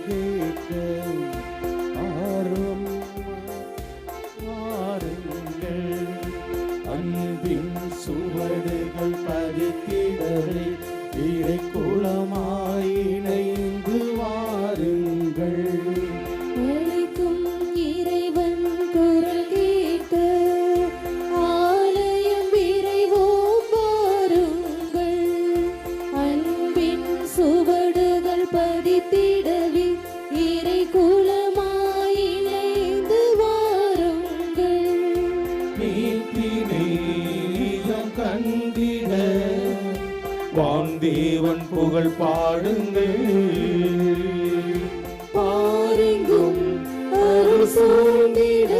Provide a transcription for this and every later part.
கேட்க ஆர்வம் வாருங்கள். அன்பின் சுவடுகள் பதித்திடவே இறை குலமாய் இணைந்து வாருங்கள். அழைக்கும் இறைவன் குரல் கேட்க ஆலயம் விரைவோம் வாருங்கள். அன்பின் சுவடுகள் பதித்திடவே இறை குலமாய் இணைந்து வாருங்கள். மீட்பினை நீதம் கண்டிட வான்தேவன் புகழ் பாடுங்கள். பாருங்கும் அருள் சூழ்ந்திட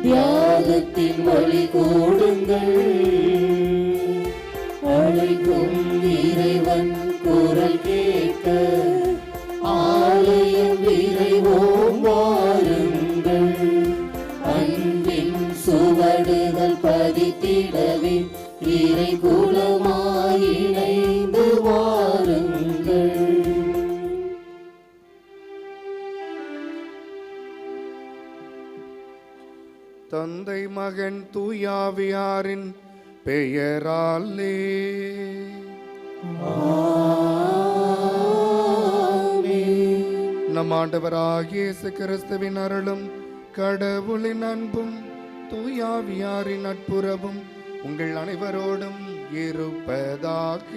தியாகத்தின் வழி கூடுங்கள். அழைக்கும் இறைவன் குரல் கேட்க ஆலயம் விரைவோம் வாருங்கள். அன்பின் சுவடுகள் பதித்திடவே இறை குலமாய் இணைந்து வாருங்கள். தந்தை மகன் தூயாவியாரின் பெயராலே நம் ஆண்டவராகிய இயேசு கிறிஸ்துவின் அருளும் கடவுளின் அன்பும் தூயாவியாரின் நட்புறவும் உங்கள் அனைவரோடும் இருப்பதாக.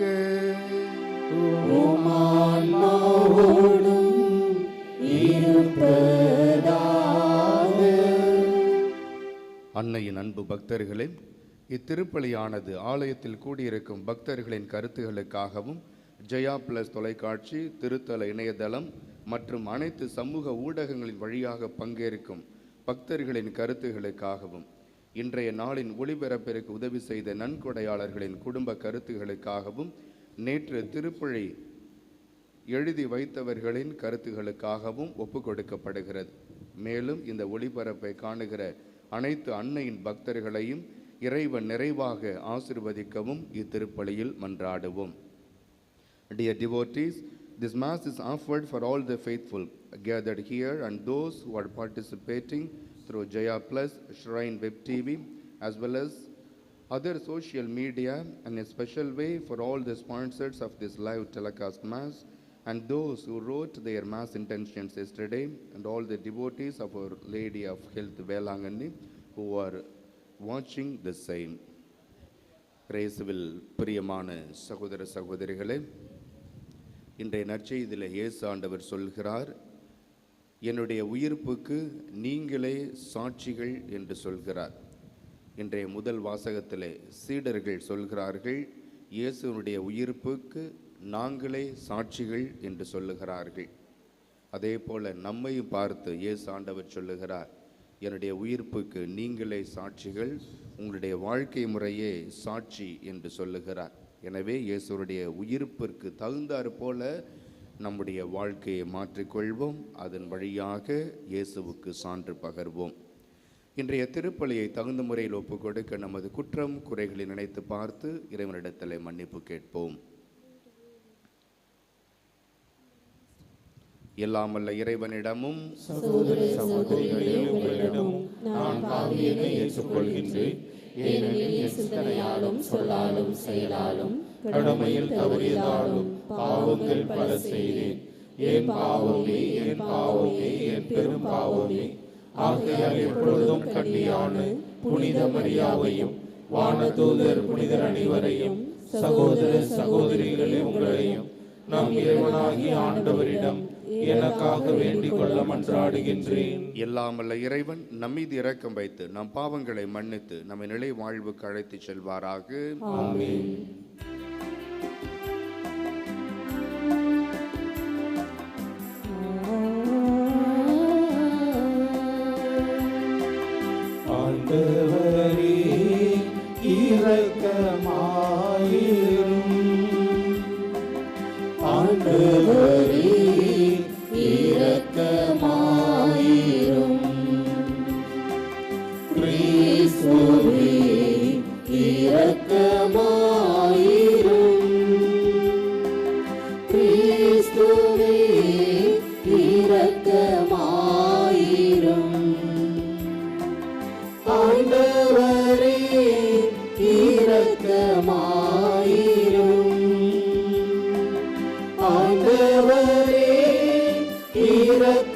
அன்னையின் அன்பு பக்தர்களே, இத்திருப்பலியானது ஆலயத்தில் கூடியிருக்கும் பக்தர்களின் கருத்துகளுக்காகவும் ஜெயா பிளஸ் தொலைக்காட்சி, திருத்தல இணையதளம் மற்றும் அனைத்து சமூக ஊடகங்களின் வழியாக பங்கேற்கும் பக்தர்களின் கருத்துகளுக்காகவும் இன்றைய நாளின் ஒளிபரப்பிற்கு உதவி செய்த நன்கொடையாளர்களின் குடும்ப கருத்துகளுக்காகவும் நேற்று திருப்பலி எழுதி வைத்தவர்களின் கருத்துகளுக்காகவும் ஒப்பு கொடுக்கப்படுகிறது. மேலும் இந்த ஒளிபரப்பை காணுகிற அனைத்து அன்னையின் பக்தர்களையும் இறைவன் நிறைவாக ஆசீர்வதிக்கவும் இத்திருப்பலியில் மன்றாடுவோம். Dear devotees, this Mass is offered for all the faithful gathered here and those who are participating through Jaya Plus, Shrine Web TV, as well as other social media, and a special way for all the sponsors of this live telecast Mass and those who wrote their Mass intentions yesterday, and all the devotees of Our Lady of Health Velanganni who are watching the same. கிறிஸ்துவில் பிரியமான சகோதர சகோதரிகளே, இன்றைய நற்செய்தியிலே இயேசு ஆண்டவர் சொல்கிறார், என்னுடைய உயிர்ப்புக்கு நீங்களே சாட்சிகள் என்று சொல்கிறார். இன்றைய முதல் வாசகத்திலே சீடர்கள் சொல்கிறார்கள், இயேசுனுடைய உயிர்ப்புக்கு நாங்களே சாட்சிகள் என்று சொல்லுகிறார்கள். அதே போல நம்மையும் பார்த்து இயேசு ஆண்டவர் சொல்லுகிறார், என்னுடைய உயிர்ப்புக்கு நீங்களே சாட்சிகள், உங்களுடைய வாழ்க்கை முறையே சாட்சி என்று சொல்லுகிறார். எனவே இயேசுடைய உயிர்ப்பிற்கு தகுந்தாற் போல நம்முடைய வாழ்க்கையை மாற்றிக்கொள்வோம். அதன் வழியாக இயேசுவுக்கு சான்று பகர்வோம். இன்றைய திருப்பலியை தகுந்த முறையில் ஒப்புக் கொடுக்க நமது குற்றம் குறைகளை நினைத்து பார்த்து இறைவனிடத்தில் மன்னிப்பு கேட்போம். எல்லாமல்ல இறைவனிடமும் சகோதர சகோதரிகளே, உங்களிடம் நான் பாவியனை ஏற்றுக்கொள்கின்றேன். ஏனெனில் என் சிந்தனையாலும் சொல்லாலும் செயலாலும் கடமையில் தவறியதாலும் பாவங்கள் பல செய்தேன். என் பாவமே, என் பாவமே, என் பெரும் பாவமே. ஆகையால் எப்பொழுதும் கன்னியான புனித மரியாவையும் வானதூதர் புனிதர் அனைவரையும் சகோதர சகோதரிகளே உங்களையும் நம் இறைவனாகிய ஆண்டவரிடம் எனக்காக வேண்டிக் கொள்ள மன்றாடுகின்றேன். எல்லாமல்ல இறைவன் நம்மீது இரக்கம் வைத்து நம் பாவங்களை மன்னித்து நம்மை நிலை வாழ்வுக்கு அழைத்து செல்வாராக. ஆமென். ஆண்டவரே இரக்கமாயிரும். ஆண்டவரே இரக்கமாயிரும். கிறிஸ்துவே இரக்கமாயிரும்.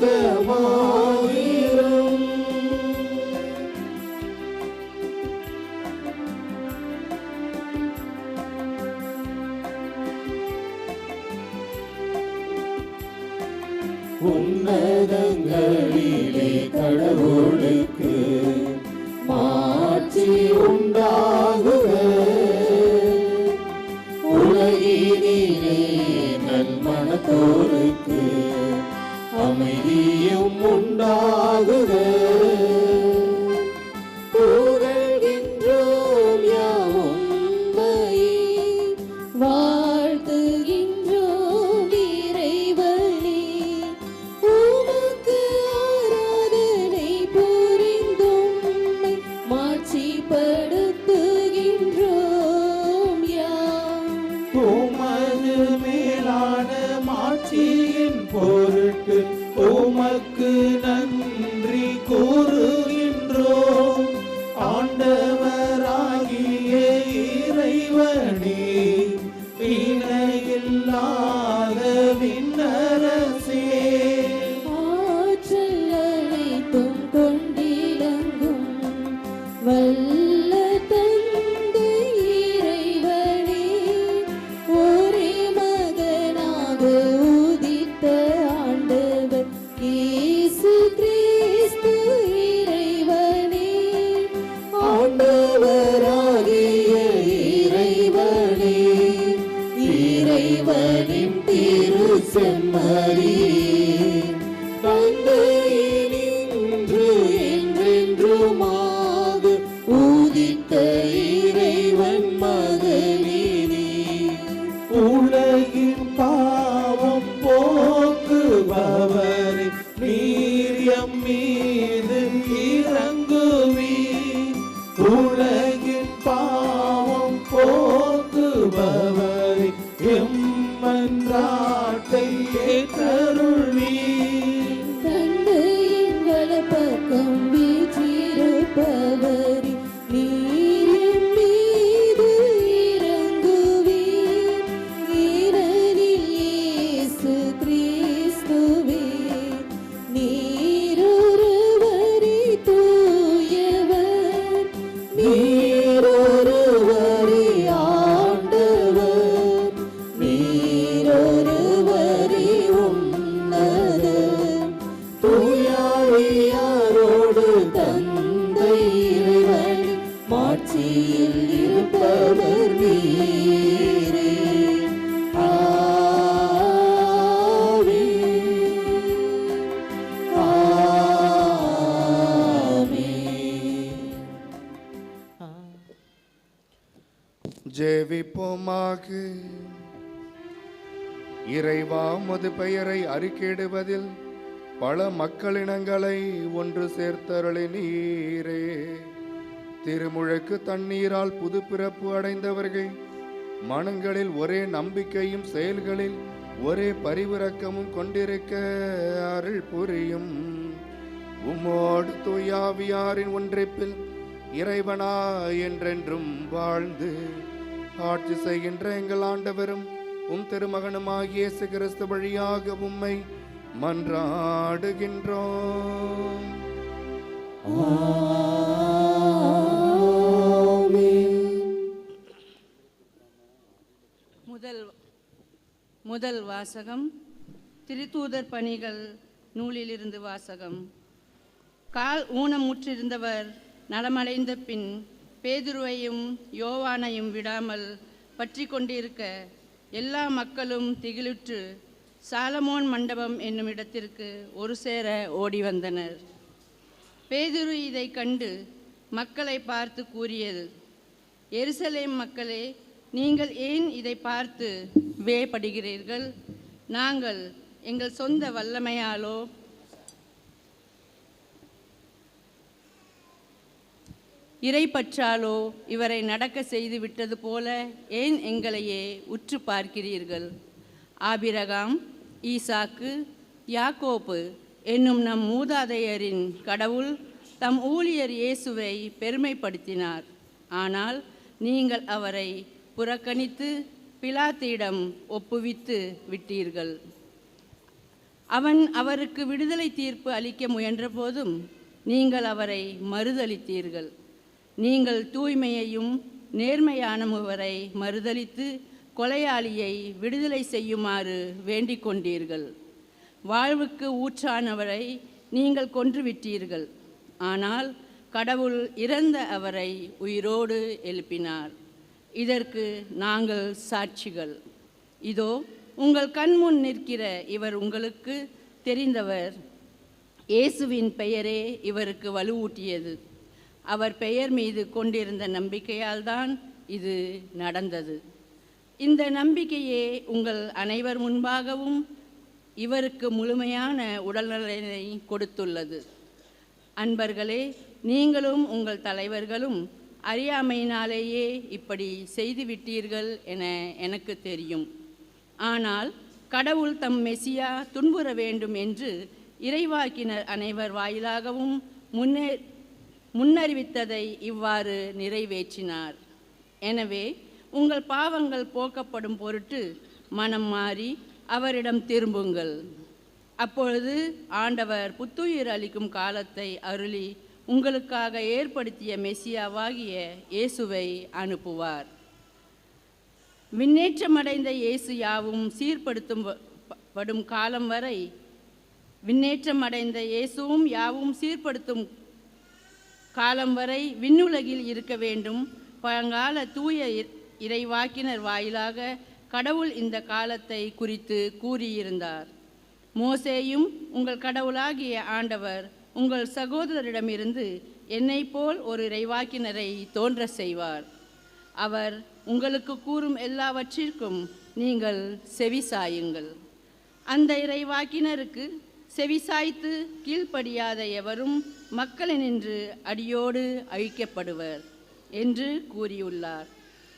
இரக்கமாயிரும். உன்னதங்களிலே கடவுளுக்கு மாட்சி உண்டாகுக. உலகினிலே நன்மனத்தோருக்கு அமைதியும் உண்டாகுக. புகழ்கின்றோம் யாம் உம்மையே, வாழ்த்துகின்றோம் இறைவனே. உமக்கு ஆராதனை புரிந்தும்மை மாட்சிப்படுத்துகின்றோம் யாம். உமது மேலான மாட்சியின் பொருட்டு உமக்கு நன்றி கூறுகின்றோம். ஆண்டவராகிய இறைவனே, இணையில்லாத விண்ணரசே, ஆற்றல் அனைத்தும் கொண்டிலங்கும் வல்ல தந்தை இறைவனே, ஒரே மகனாக உதித்த ஆண்டவர் இயேசு கிறிஸ்து இறைவனே. ஆண்டவராகிய இறைவனே, இறைவனின் திரு செம்மறியே, தந்தையினின்று என்றென்றுமாக உதித்த இறைவன் மகனே, உலகின் பாவம் போக்குபவரே, நீர் எம் மீது இறங்குவீர். உலகின் பாவம் போக்குபவரே, எம் மன்றாட்டை ஏற்றருள்வீர். தந்தையின் வலப்பக்கம் வீற்றிருப்பவரே, நீர் எம் மீது இறங்குவீர். இறைவனில் இயேசு கிறிஸ்துவே, நீர் ஒருவரே தூயவர், நீர் ஒருவரே ஆண்டவர், நீர் ஒருவரே உன்னதர். தூயாவியாரோடு தந்தை இறைவன் மாட்சியில் இருப்பவர் நீரே. ஆமென். ஆமென். ஜெபிப்போமாக. இறைவா, உமது பெயரை அறிக்கையிடுவதில் பல மக்களினங்களை ஒன்று சேர்த்தருளினீரே. திருமுழுக்கு தண்ணீரால் புது பிறப்பு அடைந்தவர்கள் மனங்களில் ஒரே நம்பிக்கையும் செயல்களில் ஒரே பரிவிரக்கமும் கொண்டிருக்க அருள் புரியும். உம்மோடு தூயாவியாரின் ஒன்றிப்பில் இறைவனா என்றென்றும் வாழ்ந்து ஆட்சி செய்கின்ற எங்கள் ஆண்டவரும் உம் திருமகனுமாகிய இயேசு கிறிஸ்து வழியாக உம்மை மன்றாடுகின்றோம். முதல் வாசகம். திருத்தூதர் பணிகள் நூலிலிருந்து வாசகம். கால் ஊனமுற்றிருந்தவர் நலமடைந்த பின் பேதுருவையும் யோவானையும் விடாமல் பற்றி கொண்டிருக்க எல்லா மக்களும் திகிலுற்று சாலமோன் மண்டபம் என்னும் இடத்திற்கு ஒரு சேர ஓடி வந்தனர். பேதுரு இதை கண்டு மக்களை பார்த்து கூறியது, எருசலேம் மக்களே, நீங்கள் ஏன் இதை பார்த்து வேப்படுகிறீர்கள்? நாங்கள் எங்கள் சொந்த வல்லமையாலோ இறைப்பற்றாலோ இவரை நடக்க செய்து விட்டது போல ஏன் எங்களையே உற்று பார்க்கிறீர்கள்? ஆபிரகாம், ஈசாக்கு, யாக்கோப்பு என்னும் நம் மூதாதையரின் கடவுள் தம் ஊழியர் இயேசுவை பெருமைப்படுத்தினார். ஆனால் நீங்கள் அவரை புறக்கணித்து பிலாத்தியிடம் ஒப்புவித்து விட்டீர்கள். அவன் அவருக்கு விடுதலை தீர்ப்பு அளிக்க முயன்றபோதும் நீங்கள் அவரை மறுதலித்தீர்கள். நீங்கள் தூய்மையையும் நேர்மையானவரை மறுதலித்து கொலையாளியை விடுதலை செய்யுமாறு வேண்டிக் கொண்டீர்கள். வாழ்வுக்கு ஊற்றானவரை நீங்கள் கொன்றுவிட்டீர்கள். ஆனால் கடவுள் இறந்த அவரை உயிரோடு எழுப்பினார். இதற்கு நாங்கள் சாட்சிகள். இதோ உங்கள் கண்முன் நிற்கிற இவர் உங்களுக்கு தெரிந்தவர். இயேசுவின் பெயரே இவருக்கு வலுவூட்டியது. அவர் பெயர் மீது கொண்டிருந்த நம்பிக்கையால் தான் இது நடந்தது. இந்த நம்பிக்கையே உங்கள் அனைவர் முன்பாகவும் இவருக்கு முழுமையான உடல்நலனை கொடுத்துள்ளது. அன்பர்களே, நீங்களும் உங்கள் தலைவர்களும் அறியாமையினாலேயே இப்படி செய்துவிட்டீர்கள் என எனக்கு தெரியும். ஆனால் கடவுள் தம் மெசியா துன்புற வேண்டும் என்று இறைவாக்கினர் அனைவர் வாயிலாகவும் முன்னறிவித்ததை இவ்வாறு நிறைவேற்றினார். எனவே உங்கள் பாவங்கள் போக்கப்படும் பொருட்டு மனம் மாறி அவரிடம் திரும்புங்கள். அப்பொழுது ஆண்டவர் புத்துயிர் அளிக்கும் காலத்தை அருளி உங்களுக்காக ஏற்படுத்திய மெசியாவாகிய இயேசுவை அனுப்புவார். விண்ணேற்றமடைந்த இயேசு யாவும் சீர்படுத்தும் காலம் வரை விண்ணேற்றமடைந்த இயேசுவும் யாவும் சீர்படுத்தும் காலம் வரை விண்ணுலகில் இருக்க வேண்டும். பழங்கால தூய இறைவாக்கினர் வாயிலாக கடவுள் இந்த காலத்தை குறித்து கூறியிருந்தார். மோசேயும் உங்கள் கடவுளாகிய ஆண்டவர் உங்கள் சகோதரரிடமிருந்து என்னை போல் ஒரு இறைவாக்கினரை தோன்ற செய்வார். அவர் உங்களுக்கு கூறும் எல்லாவற்றிற்கும் நீங்கள் செவிசாயுங்கள். அந்த இறைவாக்கினருக்கு செவிசாய்த்து கீழ்ப்படியாத எவரும் மக்களினின்று அடியோடு அழிக்கப்படுவர் என்று கூறியுள்ளார்.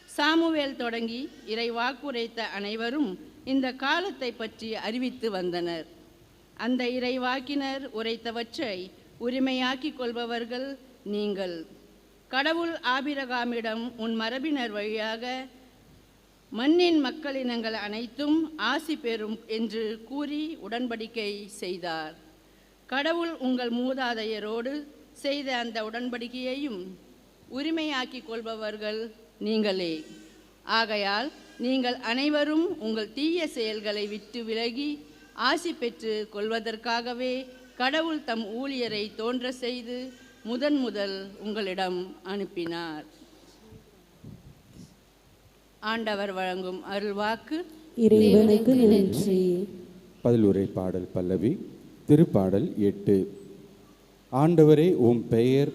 சாமுவேல் தொடங்கி இறைவாக்குரைத்த அனைவரும் இந்த காலத்தை பற்றி அறிவித்து வந்தனர். அந்த இறைவாக்கினர் உரைத்தவற்றை உரிமையாக்கிக் கொள்பவர்கள் நீங்கள். கடவுள் ஆபிரகாமிடம் உன் மரபினர் வழியாக மண்ணின் மக்களினங்கள் அனைத்தும் ஆசி பெறும் என்று கூறி உடன்படிக்கை செய்தார். கடவுள் உங்கள் மூதாதையரோடு செய்த அந்த உடன்படிக்கையையும் உரிமையாக்கிக் கொள்பவர்கள் நீங்களே. ஆகையால் நீங்கள் அனைவரும் உங்கள் தீய செயல்களை விட்டு விலகி ஆசி பெற்று கொள்வதற்காகவே கடவுள் தம் ஊழியரை தோன்ற செய்து முதல் உங்களிடம் அனுப்பினார். ஆண்டவர் வழங்கும் அருள்வாக்கு. இறைவனுக்கு நன்றி. பதிலுரை பாடல் பல்லவி. திருப்பாடல் 8. ஆண்டவரே, உம் பெயர்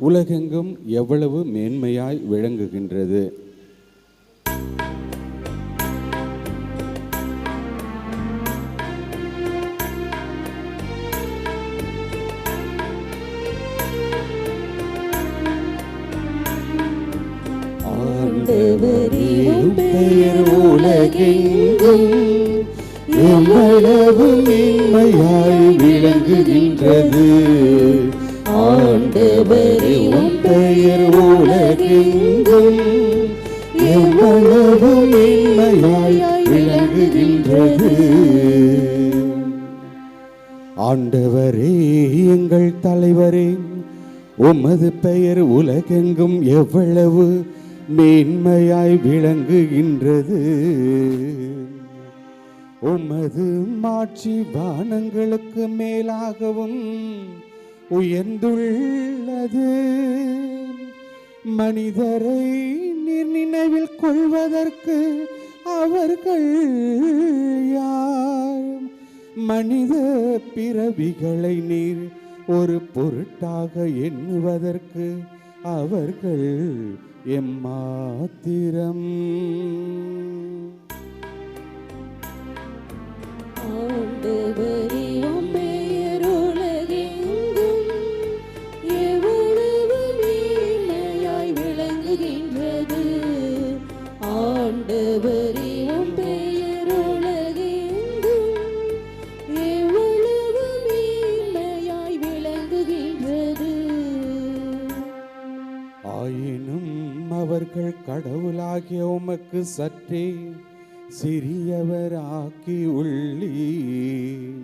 உலகெங்கும் எவ்வளவு மேன்மையாய் விளங்குகின்றது. ஆண்டவரே, உம் பெயர் உலகெங்கும் எவ்வளவு மேன்மையாய் விளங்குகின்றது. ஆண்டவரே, உம் பெயர் உலகெங்கும் எவ்வளவு மேன்மையாய் விளங்குகின்றது. ஆண்டவரே, எங்கள் தலைவரே, உமது பெயர் உலகெங்கும் எவ்வளவு மேன்மையாய் விளங்குகின்றது. உமது மாட்சி வானங்களுக்கு மேலாகவும் உயர்ந்துள்ளது. மனிதரை நீர் நினைவில் கொள்வதற்கு அவர்கள் யார்? மனித பிறவிகளை நீர் ஒரு பொருட்டாக எண்ணுவதற்கு அவர்கள் எம்மாத்திரம். ஆண்டவரே, உம் பெயர் உலகெங்கும் எவ்வளவு மேன்மையாய் விளங்குகின்றது. ஆண்டவரே, உம் பெயர் உலகெங்கும் எவ்வளவு மேன்மையாய் விளங்குகின்றது. ஆயினும் அவர்கள் கடவுளாகிய உமக்கு சற்றே சிறியவராக்கி உள்ளீர்.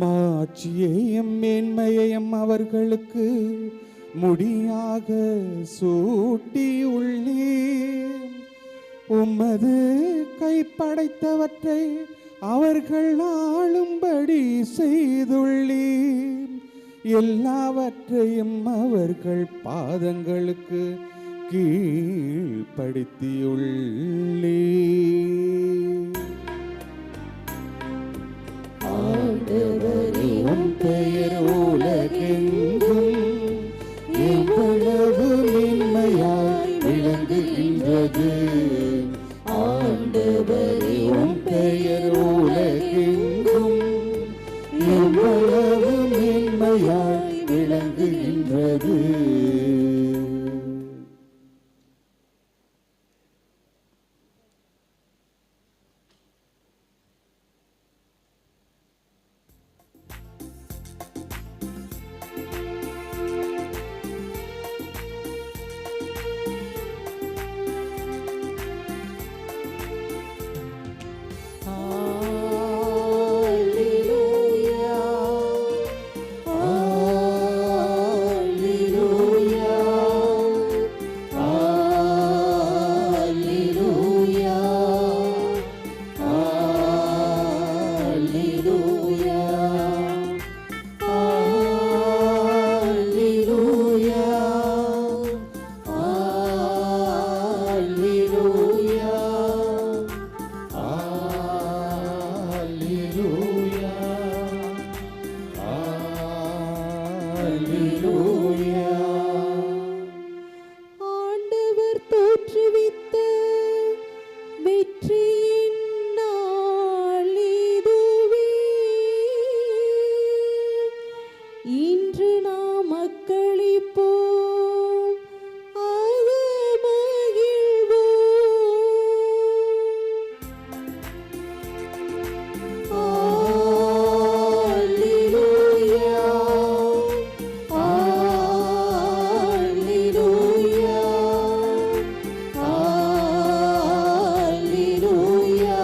மாட்சியையும் மேன்மையையும் அவர்களுக்கு முடியாக சூட்டி உள்ளீர். உமது கைப்படைத்தவற்றை அவர்கள் ஆளும்படி செய்துள்ளீர். எல்லாவற்றையும் அவர்கள் பாதங்களுக்கு கீழ்ப்படுத்தியுள்ளீர். ஆண்டவரே உம் பெயர் உலகெங்கும் எவ்வளவு மேன்மையாய் விளங்குகின்றது. ஆண்டவரே உம் பெயர் உலகெங்கும் எவ்வளவு மேன்மையாய் விளங்குகின்றது. ஆண்டவர் தோற்றுவித்த வெற்றியின் நாள் இதுவே. இன்று நாம் மக்களிப்போம், ஆக மகிழ்வோம். அல்லேலூயா, அல்லேலூயா, அல்லேலூயா,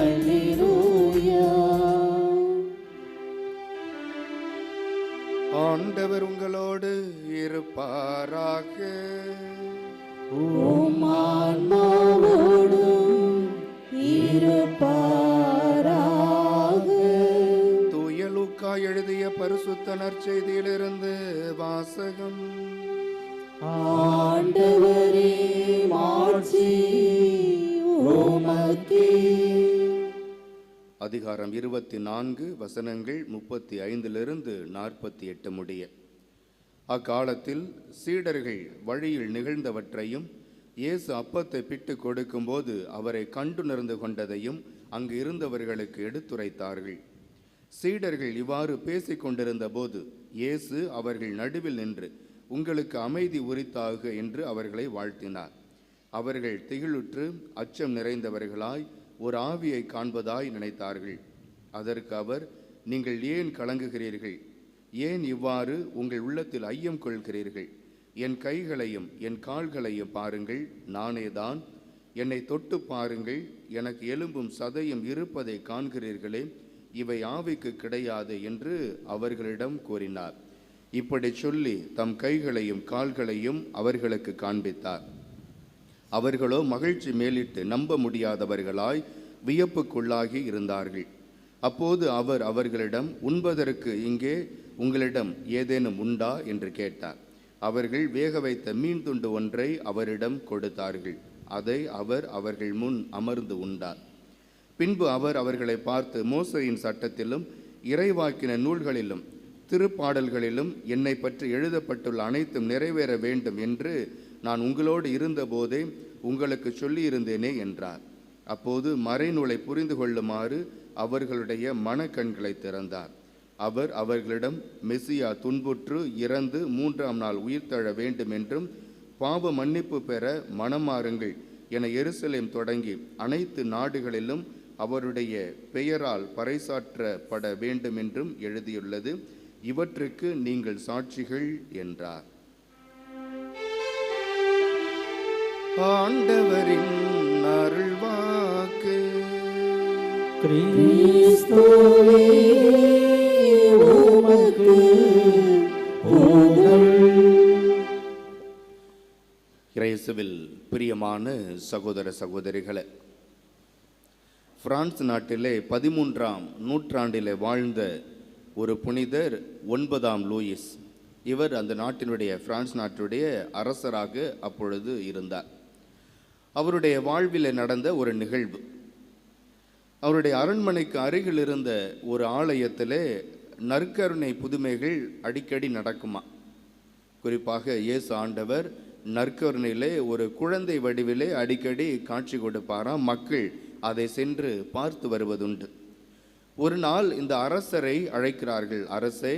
அல்லேலூயா. ஆண்டவர் உங்களோடு இருப்பாராக. உம் ஆன்மாவோடும் இருப்பாராக. தூய லூக்கா எழுதிய பரிசுத்த நற்செய்தியிலிருந்து வாசகம். ஆண்டவரே மாட்சி உமக்கே. அதிகாரம் 24 வசனங்கள் 35 48 முடிய. அக்காலத்தில் சீடர்கள் வழியில் நிகழ்ந்தவற்றையும் இயேசு அப்பத்தை பிட்டு கொடுக்கும்போது அவரை கண்டுணர்ந்து கொண்டதையும் அங்கு இருந்தவர்களுக்கு எடுத்துரைத்தார்கள். சீடர்கள் இவ்வாறு பேசிக் கொண்டிருந்த போது இயேசு அவர்கள் நடுவில் நின்று, உங்களுக்கு அமைதி உரித்தாக என்று அவர்களை வாழ்த்தினார். அவர்கள் திகிலுற்று அச்சம் நிறைந்தவர்களாய் ஒரு ஆவியை காண்பதாய் நினைத்தார்கள். அதற்கு அவர், நீங்கள் ஏன் கலங்குகிறீர்கள்? ஏன் இவ்வாறு உங்கள் உள்ளத்தில் ஐயம் கொள்கிறீர்கள்? என் கைகளையும் என் கால்களையும் பாருங்கள், நானேதான். என்னை தொட்டு பாருங்கள், எனக்கு எலும்பும் சதையும் இருப்பதை காண்கிறீர்களே, இவை ஆவிக்கு கிடையாது என்று அவர்களிடம் கூறினார். இப்படி சொல்லி தம் கைகளையும் கால்களையும் அவர்களுக்கு காண்பித்தார். அவர்களோ மகிழ்ச்சி மேலிட்டு நம்ப முடியாதவர்களாய் வியப்புக்குள்ளாகி இருந்தார்கள். அப்போது அவர் அவர்களிடம், உண்பதற்கு இங்கே உங்களிடம் ஏதேனும் உண்டா என்று கேட்டார். அவர்கள் வேக வைத்த மீன் துண்டு ஒன்றை அவரிடம் கொடுத்தார்கள். அதை அவர் அவர்கள் முன் அமர்ந்து உண்டார். பின்பு அவர் அவர்களை பார்த்து, மோசேயின் சட்டத்திலும் இறைவாக்கின நூல்களிலும் திருப்பாடல்களிலும் என்னை பற்றி எழுதப்பட்டுள்ள அனைத்தும் நிறைவேற வேண்டும் என்று நான் உங்களோடு இருந்தபோதே உங்களுக்கு சொல்லியிருந்தேனே என்றார். அப்போது மறைநூலை புரிந்து கொள்ளுமாறு அவர்களுடைய மனக்கண்களை திறந்தார். அவர் அவர்களிடம், மெசியா துன்புற்று இறந்து 3ஆம் நாள் உயிர்த்தெழ வேண்டும் என்றும் பாவ மன்னிப்பு பெற மனமாறுங்கள் என எருசலேம் தொடங்கி அனைத்து நாடுகளிலும் அவருடைய பெயரால் பறைசாற்றப்பட வேண்டும் என்றும் எழுதியுள்ளது. இவற்றுக்கு நீங்கள் சாட்சிகள் என்றார். ஆண்டவரின் அருள்வாக்கு. கிறிஸ்துவே உமக்கு புகழ். இயேசுவில் பிரியமான சகோதர சகோதரிகளே, பிரான்ஸ் நாட்டிலே 13ஆம் நூற்றாண்டிலே வாழ்ந்த ஒரு புனிதர் 9ஆம் லூயிஸ். இவர் அந்த நாட்டினுடைய பிரான்ஸ் நாட்டுடைய அரசராக அப்பொழுது இருந்தார். அவருடைய வாழ்வில் நடந்த ஒரு நிகழ்வு, அவருடைய அரண்மனைக்கு அருகில் இருந்த ஒரு ஆலயத்திலே நற்கருணை புதுமைகள் அடிக்கடி நடக்குமா. குறிப்பாக இயேசு ஆண்டவர் நற்கருணையிலே ஒரு குழந்தை வடிவிலே அடிக்கடி காட்சி கொடுப்பாராம். மக்கள் அதை சென்று பார்த்து வருவதுண்டு. ஒரு நாள் இந்த அரசரை அழைக்கிறார்கள். அரசே,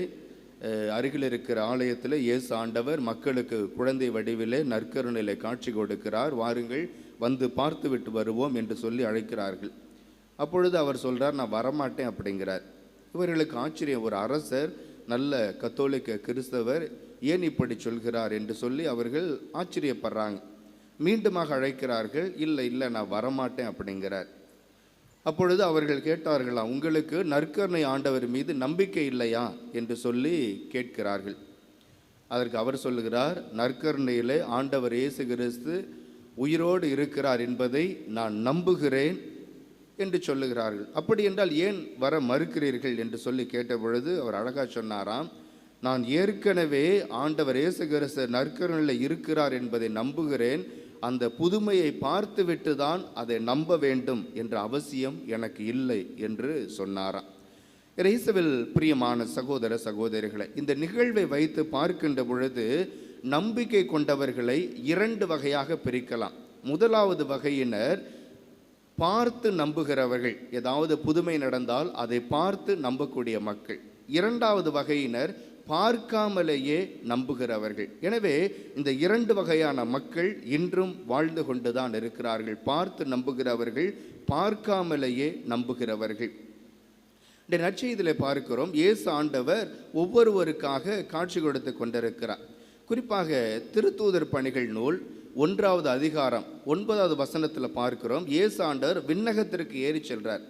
அருகில் இருக்கிற ஆலயத்தில் இயேசு ஆண்டவர் மக்களுக்கு குழந்தை வடிவிலே நற்கருணையிலே காட்சி கொடுக்கிறார், வாருங்கள் வந்து பார்த்து விட்டு வருவோம் என்று சொல்லி அழைக்கிறார்கள். அப்பொழுது அவர் சொல்கிறார், நான் வரமாட்டேன் அப்படிங்கிறார். இவர்களுக்கு ஆச்சரியம், ஒரு அரசர், நல்ல கத்தோலிக்க கிறிஸ்தவர், ஏன் இப்படி சொல்கிறார் என்று சொல்லி அவர்கள் ஆச்சரியப்படுறாங்க. மீண்டுமாக அழைக்கிறார்கள். இல்லை இல்லை, நான் வரமாட்டேன் அப்படிங்கிறார். அப்பொழுது அவர்கள் கேட்டார்களா, உங்களுக்கு நற்கருணை ஆண்டவர் மீது நம்பிக்கை இல்லையா என்று சொல்லி கேட்கிறார்கள். அதற்கு அவர் சொல்லுகிறார், நற்கருணையிலே ஆண்டவர் இயேசு கிறிஸ்து உயிரோடு இருக்கிறார் என்பதை நான் நம்புகிறேன் என்று சொல்லுகிறார்கள். அப்படி என்றால் ஏன் வர மறுக்கிறீர்கள் என்று சொல்லி கேட்ட பொழுது அவர் அழகா சொன்னாராம், நான் ஏற்கனவே ஆண்டவர் இயேசு கிறிஸ்து நற்கருணையில் இருக்கிறார் என்பதை நம்புகிறேன், அந்த புதுமையை பார்த்துவிட்டு தான் அதை நம்ப வேண்டும் என்ற அவசியம் எனக்கு இல்லை என்று சொன்னாராம். இயேசுவில் பிரியமான சகோதர சகோதரிகளை, இந்த நிகழ்வை வைத்து பார்க்கின்ற பொழுது நம்பிக்கை கொண்டவர்களை 2 வகையாக பிரிக்கலாம். முதலாவது வகையினர் பார்த்து நம்புகிறவர்கள், ஏதாவது புதுமை நடந்தால் அதை பார்த்து நம்பக்கூடிய மக்கள். 2வது வகையினர் பார்க்காமலேயே நம்புகிறவர்கள். எனவே இந்த 2 வகையான மக்கள் இன்றும் வாழ்ந்து கொண்டுதான் இருக்கிறார்கள். பார்த்து நம்புகிறவர்கள், பார்க்காமலேயே நம்புகிறவர்கள். இந்த நற்செய்தியிலே பார்க்கிறோம், இயேசு ஆண்டவர் ஒவ்வொருவருக்காக காட்சி கொடுத்து கொண்டிருக்கிறார். குறிப்பாக திருத்தூதர் பணிகள் நூல் 1வது அதிகாரம் 9வது வசனத்தில் பார்க்கிறோம், இயேசு ஆண்டவர் விண்ணகத்திற்கு ஏறி செல்றார்.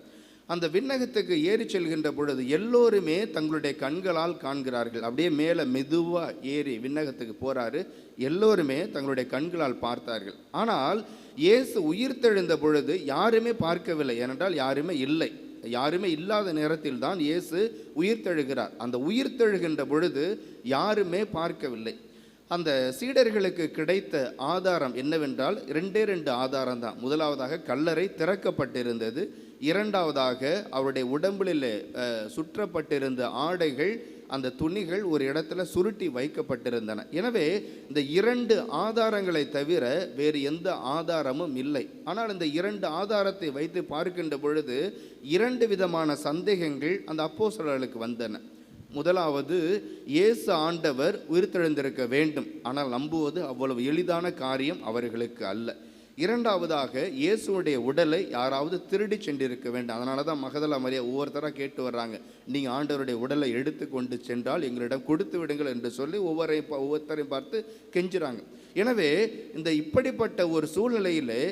அந்த விண்ணகத்துக்கு ஏறி செல்கின்ற பொழுது எல்லோருமே தங்களுடைய கண்களால் காண்கிறார்கள். அப்படியே மேலே மெதுவாக ஏறி விண்ணகத்துக்கு போகிறாரு, எல்லோருமே தங்களுடைய கண்களால் பார்த்தார்கள். ஆனால் இயேசு உயிர்த்தெழுந்த பொழுது யாருமே பார்க்கவில்லை, ஏனென்றால் யாருமே இல்லை. யாருமே இல்லாத நேரத்தில் தான் இயேசு உயிர்த்தெழுகிறார். அந்த உயிர்த்தெழுகின்ற பொழுது யாருமே பார்க்கவில்லை. அந்த சீடர்களுக்கு கிடைத்த ஆதாரம் என்னவென்றால் 2 ஆதாரம் தான். முதலாவதாக கல்லறை திறக்கப்பட்டிருந்தது, 2வதாக அவருடைய உடம்பிலே சுற்றப்பட்டிருந்த ஆடைகள், அந்த துணிகள் ஒரு இடத்துல சுருட்டி வைக்கப்பட்டிருந்தன. எனவே இந்த 2 ஆதாரங்களை தவிர வேறு எந்த ஆதாரமும் இல்லை. ஆனால் இந்த 2 ஆதாரத்தை வைத்து பார்க்கின்ற பொழுது 2 விதமான சந்தேகங்கள் அந்த அப்போஸ்தலர்களுக்கு வந்தன. முதலாவது, இயேசு ஆண்டவர் உயிர்த்தெழுந்திருக்க வேண்டும், ஆனால் நம்புவது அவ்வளவு எளிதான காரியம் அவர்களுக்கு அல்ல. 2வதாக, இயேசுடைய உடலை யாராவது திருடி சென்றிருக்க வேண்டும். அதனால தான் மகதலா மரியா ஒவ்வொருத்தராக கேட்டு வர்றாங்க, நீங்கள் ஆண்டவருடைய உடலை எடுத்து கொண்டு சென்றால் எங்களிடம் கொடுத்து விடுங்கள் என்று சொல்லி ஒவ்வொருத்தரையும் பார்த்து கெஞ்சுறாங்க. எனவே இந்த இப்படிப்பட்ட ஒரு சூழ்நிலையிலே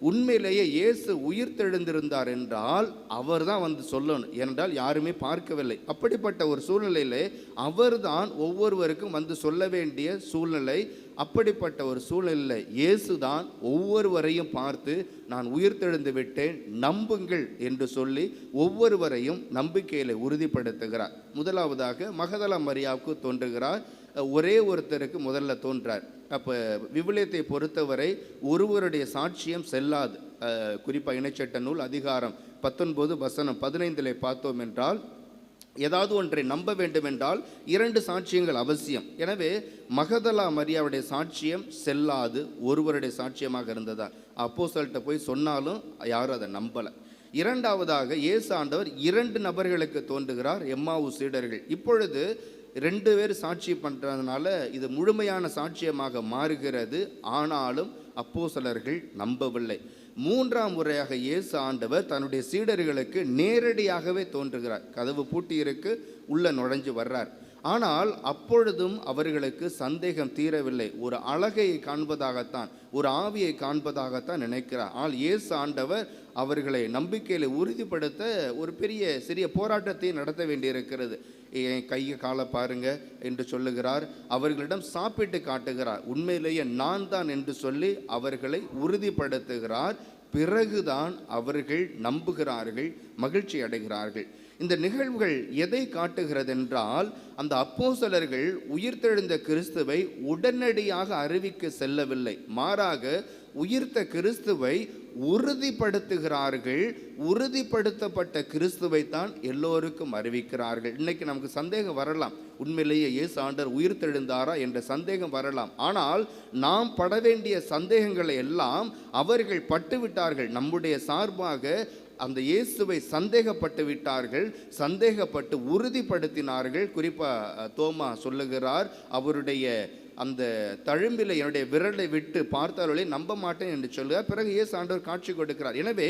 உண்மையிலேயே இயேசு உயிர்த்தெழுந்திருந்தார் என்றால் அவர் தான் வந்து சொல்லணும், ஏனென்றால் யாருமே பார்க்கவில்லை. அப்படிப்பட்ட ஒரு சூழ்நிலையிலே அவர்தான் ஒவ்வொருவருக்கும் வந்து சொல்ல வேண்டிய சூழ்நிலை. அப்படிப்பட்ட ஒரு சூழ்நிலையில் இயேசு தான் ஒவ்வொருவரையும் பார்த்து நான் உயிர்த்தெழுந்து விட்டேன் நம்புங்கள் என்று சொல்லி ஒவ்வொருவரையும் நம்பிக்கையில் உறுதிப்படுத்துகிறார். முதலாவதாக மகதலா மரியாவுக்கு தோன்றுகிறார். ஒரே ஒருத்தருக்கு முதல்ல தோன்றார். அப்போ விவிலியத்தை பொறுத்தவரை ஒருவருடைய சாட்சியம் செல்லாது. குறிப்பாக இணைச்சட்ட நூல் அதிகாரம் 19 வசனம் 15 பார்த்தோம் என்றால், ஏதாவது ஒன்றை நம்ப வேண்டும் என்றால் 2 சாட்சியங்கள் அவசியம். எனவே மகதலா மரியாவுடைய சாட்சியம் செல்லாது, ஒருவருடைய சாட்சியமாக இருந்ததா. அப்போஸ்தலர்கிட்ட போய் சொன்னாலும் யாரும் அதை நம்பலை. 2வதாக இயேசு ஆண்டவர் 2 நபர்களுக்கு தோன்றுகிறார், எம்மாவு சீடர்கள். இப்பொழுது 2 பேர் சாட்சி பண்ணுறதுனால இது முழுமையான சாட்சியமாக மாறுகிறது. ஆனாலும் அப்போஸ்தலர்கள் நம்பவில்லை. 3ஆம் முறையாக இயேசு ஆண்டவர் தன்னுடைய சீடர்களுக்கு நேரடியாகவே தோன்றுகிறார். கதவு பூட்டி இருக்கு, உள்ள நுழைஞ்சு வர்றார். ஆனால் அப்பொழுதும் அவர்களுக்கு சந்தேகம் தீரவில்லை. ஒரு அழகை காண்பதாகத்தான், ஒரு ஆவியை காண்பதாகத்தான் நினைக்கிறார். ஆனால் இயேசு ஆண்டவர் அவர்களை நம்பிக்கையில் உறுதிப்படுத்த ஒரு சிறிய போராட்டத்தை நடத்த வேண்டியிருக்கிறது. என் கையை காலை பாருங்க என்று சொல்லுகிறார். அவர்களிடம் சாப்பிட்டு காட்டுகிறார். உண்மையிலேயே நான் தான் என்று சொல்லி அவர்களை உறுதிப்படுத்துகிறார். பிறகுதான் அவர்கள் நம்புகிறார்கள், மகிழ்ச்சி அடைகிறார்கள். இந்த நிகழ்வுகள் எதை காட்டுகிறது என்றால், அந்த அப்போஸ்தலர்கள் உயிர்த்தெழுந்த கிறிஸ்துவை உடனடியாக அறிவிக்க செல்லவில்லை. மாறாக உயிர்த்த கிறிஸ்துவை உறுதிப்படுத்துகிறார்கள். உறுதிப்படுத்தப்பட்ட கிறிஸ்துவை தான் எல்லோருக்கும் அறிவிக்கிறார்கள். இன்னைக்கு நமக்கு சந்தேகம் வரலாம், உண்மையிலேயே இயேசு ஆண்டவர் உயிர்த்தெழுந்தாரா என்ற சந்தேகம் வரலாம். ஆனால் நாம் பட வேண்டிய சந்தேகங்களை எல்லாம் அவர்கள் பட்டுவிட்டார்கள். நம்முடைய சார்பாக அந்த இயேசுவை சந்தேகப்பட்டு விட்டார்கள், சந்தேகப்பட்டு உறுதிப்படுத்தினார்கள். குறிப்பாக தோமா சொல்லுகிறார், அவருடைய அந்த தழும்பில் என்னுடைய விரலை விட்டு பார்த்தாலே நம்ப மாட்டேன் என்று சொல்லுகிறார். பிறகு இயேசு ஆண்டவர் காட்சி கொடுக்கிறார். எனவே